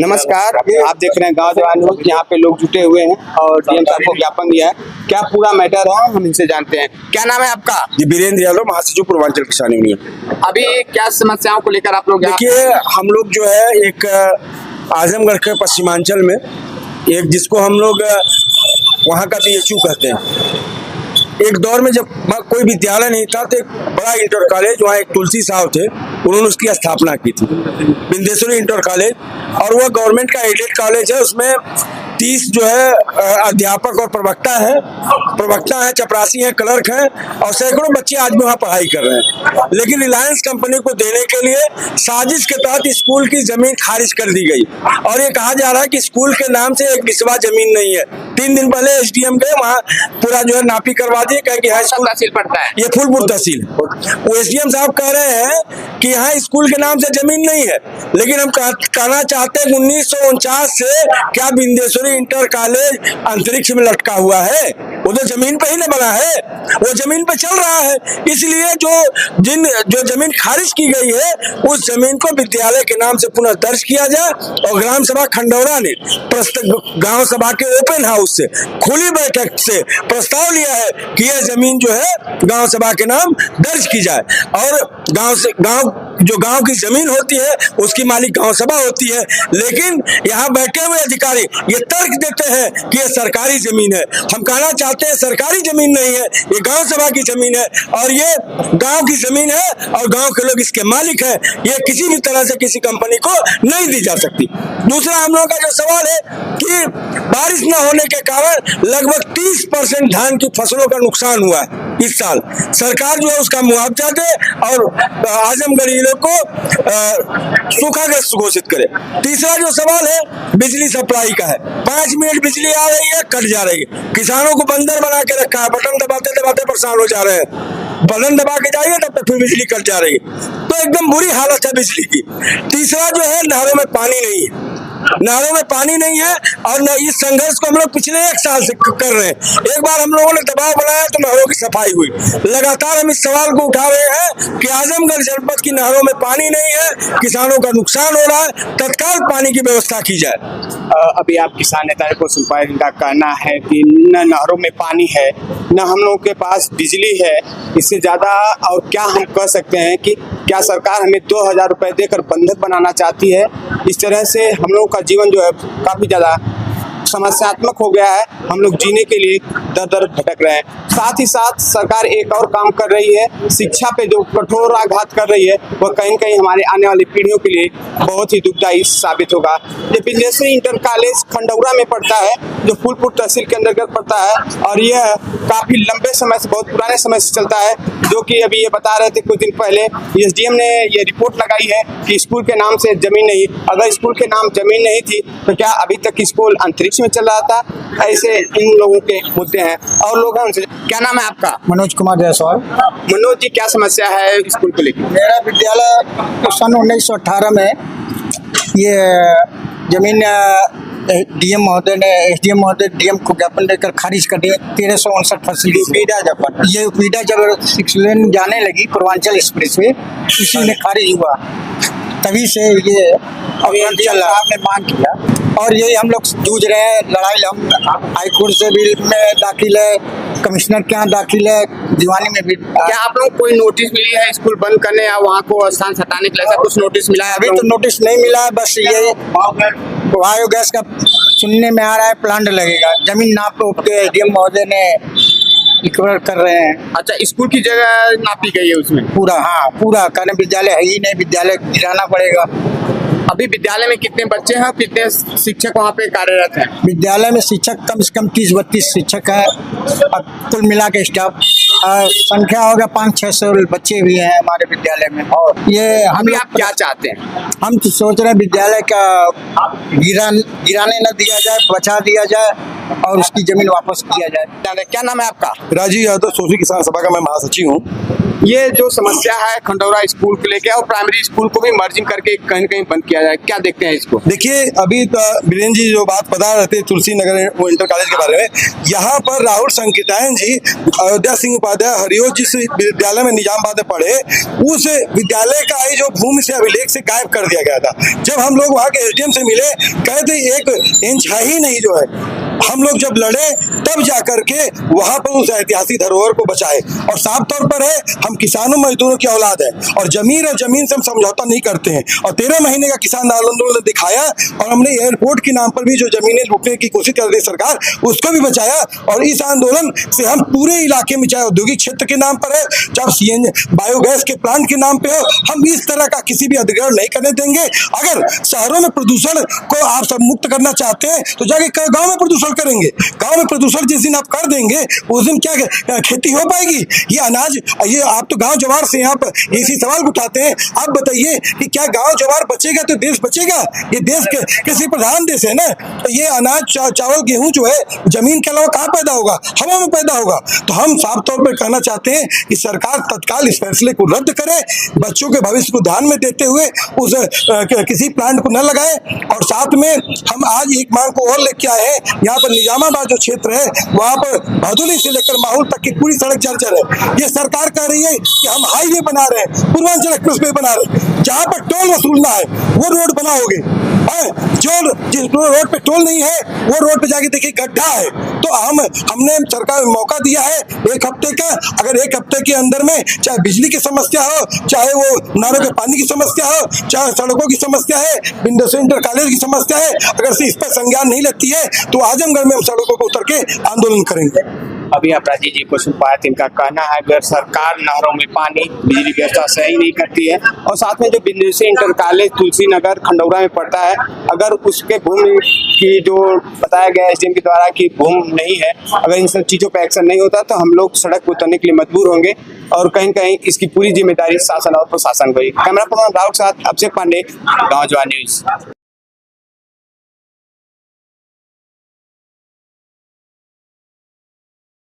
नमस्कार, आप देख रहे हैं गांव जवान न्यूज। यहाँ पे लोग जुटे हुए हैं और डीएम साहब को ज्ञापन दिया है। क्या पूरा मैटर है हम इनसे जानते हैं। क्या नाम है आपका? जी वीरेंद्र यादव, महासचिव पूर्वांचल किसान यूनियन। अभी क्या समस्याओं को लेकर आप लोग? देखिए, हम लोग जो है एक आजमगढ़ के पश्चिमांचल में एक जिसको हम लोग वहाँ का बीएचयू कहते हैं, एक दौर में जब कोई विद्यालय नहीं था तो एक बड़ा इंटर कॉलेज, वहाँ एक तुलसी साहब थे, उन्होंने उसकी स्थापना की थी, बिंदेश्वरी इंटर कॉलेज। और वह गवर्नमेंट का एडेड कॉलेज है। उसमें 30 जो है अध्यापक और प्रवक्ता है, चपरासी हैं, क्लर्क हैं और सैकड़ों बच्चे आज भी वहाँ पढ़ाई कर रहे हैं। लेकिन रिलायंस कंपनी को देने के लिए साजिश के तहत स्कूल की जमीन खारिज कर दी गई और ये कहा जा रहा है कि स्कूल के नाम से एक बिस्वा जमीन नहीं है। 3 दिन पहले एसडीएम गए, वहाँ पूरा जो है नापी करवा दिए, कहे कि यहाँ स्कूल तहसील पड़ता है, ये फूलपुर तहसील। वो एसडीएम साहब कह रहे हैं कि यहाँ स्कूल के नाम से जमीन नहीं है। लेकिन हम कहना चाहते हैं 1949 से क्या बिंदेश्वरी इंटर कॉलेज अंतरिक्ष में लटका हुआ है? वो तो जमीन पे ही न बना है, वो जमीन पे चल रहा है। इसलिए जो जमीन खारिज की गई है उस जमीन को विद्यालय के नाम से पुनः दर्ज किया जाए। और ग्राम सभा खंडौरा ने गांव सभा के ओपन हाउस से खुली बैठक से प्रस्ताव लिया है कि यह जमीन जो है गांव सभा के नाम दर्ज की जाए और गांव की जमीन होती है उसकी मालिक गांव सभा होती है। लेकिन यहाँ बैठे हुए अधिकारी ये तर्क देते हैं कि ये सरकारी जमीन है। हम कहना चाहते हैं सरकारी जमीन नहीं है, ये गांव सभा की जमीन है और ये गांव की जमीन है और गांव के लोग इसके मालिक हैं। ये किसी भी तरह से किसी कंपनी को नहीं दी जा सकती। दूसरा हम लोगों का जो सवाल है कि बारिश न होने के कारण लगभग 30% धान की फसलों का नुकसान हुआ है इस साल। सरकार जो है उसका मुआवजा दे और आजमगढ़ जिले को सूखाग्रस्त घोषित करे। तीसरा जो सवाल है बिजली सप्लाई का है। 5 मिनट बिजली आ रही है, कट जा रही है। किसानों को बंदर बना के रखा है, बटन दबाते दबाते परेशान हो जा रहे हैं। बटन दबा के जाइए तब तक फिर बिजली कट जा रही है। तो एकदम बुरी हालत है बिजली की। तीसरा जो है नहरों में पानी नहीं है, नहरों में पानी नहीं है और इस संघर्ष को हम लोग पिछले 1 साल से कर रहे हैं। एक बार हम लोगों ने दबाव बनाया तो नहरों की सफाई हुई। लगातार हम इस सवाल को उठा रहे हैं कि आजमगढ़ जनपद की नहरों में पानी नहीं है, किसानों का नुकसान हो रहा है, तत्काल पानी की व्यवस्था की जाए। अभी आप किसान नेताओं को सुन पाए, इनका कहना है कि न नहरों में पानी है, न हम लोगों के पास बिजली है। इससे ज्यादा और क्या हम कह सकते हैं कि क्या सरकार हमें 2000 रुपए देकर बंधक बनाना चाहती है? इस तरह से हम लोगों का जीवन जो है काफी ज्यादा समस्यात्मक हो गया है। हम लोग जीने के लिए दर दर भटक रहे हैं। साथ ही साथ सरकार एक और काम कर रही है, शिक्षा पे जो कठोर आघात कर रही है वह कहीं न कहीं हमारे आने वाली पीढ़ियों के लिए बहुत ही दुखदायी साबित होगा। ये बिंदेश्वरी इंटर कॉलेज खंडौरा में पड़ता है, जो फूलपुर तहसील के अंतर्गत पड़ता है और यह काफी लंबे समय से, बहुत पुराने समय से चलता है। जो कि अभी ये बता रहे थे कुछ दिन पहले एसडीएम ने ये रिपोर्ट लगाई है कि स्कूल के नाम से जमीन नहीं। अगर स्कूल के नाम जमीन नहीं थी तो क्या अभी तक स्कूल अंतरिक्ष में चल रहा था? ऐसे इन लोगों के मुद्दे हैं और लोग हैं उनसे। क्या नाम है आपका? मनोज कुमार जायसवाल। मनोज जी, क्या समस्या है स्कूल को लेकर? मेरा विद्यालय सन 1918 में ये जमीन एसडीएम महोदय डीएम को ज्ञापन देकर खारिज कर दिया। 1359 फसली ये उपीडा जब 6 लेन जाने लगी पूर्वांचल एक्सप्रेस वे, इसी में खारिज हुआ। तभी से ये साहब ने मांग किया और यही हम लोग जूझ रहे हैं। लड़ाई हम हाईकोर्ट से भी में दाखिल है, कमिश्नर के यहाँ दाखिल है, दीवानी में भी। क्या आप लोग कोई नोटिस मिली है स्कूल बंद करने या वहाँ को स्थान हटाने के लिए? ऐसा कुछ नोटिस मिला है? अभी तो नोटिस नहीं मिला है, बस ये बायोगैस का सुनने में आ रहा है प्लांट लगेगा। जमीन नाप के एसडीएम महोदय ने रिकवर कर रहे हैं। अच्छा, स्कूल की जगह नापी गई है उसमें पूरा? हाँ पूरा, कारण विद्यालय है ही नहीं, विद्यालय गिराना पड़ेगा। अभी विद्यालय में कितने बच्चे हैं, कितने शिक्षक वहाँ पे कार्यरत हैं? विद्यालय में शिक्षक कम से कम 30-32 शिक्षक हैं और कुल मिला के स्टाफ संख्या होगा 500-600 बच्चे भी हैं हमारे विद्यालय में। और ये हम आप क्या चाहते हैं? हम तो सोच रहे हैं विद्यालय का गिराने न दिया जाए, बचा दिया जाए और उसकी जमीन वापस किया जाए। क्या नाम है आपका? राजीव यादव, सोफी किसान सभा का मैं महासचिव हूँ। ये जो समस्या है खंडौरा स्कूल को लेके और प्राइमरी स्कूल को भी मर्जिंग करके कहीं कहीं बंद किया जाए, क्या देखते हैं इसको? देखिए, अभी बीरेन जी जो बात बता रहे थे तुलसी नगर वो इंटर कॉलेज के बारे में, यहाँ पर राहुल संकीर्तन जी अयोध्या सिंह उपाध्याय हरिओ जिस विद्यालय में निजामाबाद में पढ़े, उस विद्यालय का ही जो भूमि से अभिलेख से गायब कर दिया गया था। जब हम लोग वहाँ के एसडीएम से मिले, कहते 1 इंच है ही नहीं जो है। हम लोग जब लड़े तब जाकर के वहां पर उस ऐतिहासिक धरोहर को बचाए। और साफ तौर पर है, हम किसानों मजदूरों की औलाद है और जमीन से हम समझौता नहीं करते हैं। और 13 महीने का किसान आंदोलन दिखाया और हमने एयरपोर्ट के नाम पर भी जो जमीनें लूटने की कोशिश कर रही सरकार, उसको भी बचाया। और इस आंदोलन से हम पूरे इलाके में, चाहे औद्योगिक क्षेत्र के नाम पर है, चाहे सीएनजी बायोगैस के प्लांट के नाम पे हो, हम इस तरह का किसी भी अधिग्रहण नहीं करने देंगे। अगर शहरों में प्रदूषण को आप सब मुक्त करना चाहते हैं तो जाके गांव में प्रदूषण करेंगे। गांव में प्रदूषण जिस दिन आप कर देंगे उस दिन क्या खेती हो पाएगी? ये अनाज, ये आप तो गांव जवार से आप इसी सवाल उठाते हैं। आप बताइए कि क्या गांव जवार बचेगा तो देश बचेगा? ये देश के कृषि प्रधान देश है ना, तो ये अनाज चावल गेहूं जो है जमीन के अलावा कहाँ पैदा होगा? हवा में पैदा होगा। तो हम साफ तौर पर कहना चाहते हैं कि सरकार तत्काल इस फैसले को रद्द करे, बच्चों के भविष्य को ध्यान में देते हुए उस किसी प्लांट को न लगाए। और साथ में हम आज एक मांग को और लेके आए हैं। यहाँ पर निजामाबाद जो क्षेत्र है वहाँ पर भदोली से लेकर माहौल तक की पूरी सड़क जर्जर है। ये सरकार कह रही है कि हम हाईवे बना रहे हैं, पूर्वांचल एक्सप्रेसवे बना रहे हैं, जहाँ पर टोल वसूलना है वो रोड बनाओगे। जिस रोड पे टोल नहीं है वो रोड पे जाके देखिए गड्ढा है। तो हमने सरकार मौका दिया है 1 हफ्ते का। अगर 1 हफ्ते के अंदर में चाहे बिजली की समस्या हो, चाहे वो नालों के पानी की समस्या हो, चाहे सड़कों की समस्या है, विंडोज इंटर कॉलेज की समस्या है, अगर इस पर संज्ञान नहीं लेती है तो आजमगढ़ में हम सड़कों को उतर के आंदोलन करेंगे। अभी अपराधी जी को सुन पाए, इनका कहना है अगर सरकार नहरों में पानी, बिजली व्यवस्था सही नहीं करती है और साथ में जो बिंदु इंटर कॉलेज तुलसी नगर खंडौरा में पड़ता है, अगर उसके भूमि की जो बताया गया एसडीएम के द्वारा कि भूमि नहीं है, अगर इन सब चीज़ों पर एक्शन नहीं होता तो हम लोग सड़क पर उतरने के लिए मजबूर होंगे और कहीं न कहीं इसकी पूरी जिम्मेदारी शासन और प्रशासन को ही। कैमरा पर्सन राहुल के साथ अभिषेक पांडे, गाँव जवार न्यूज।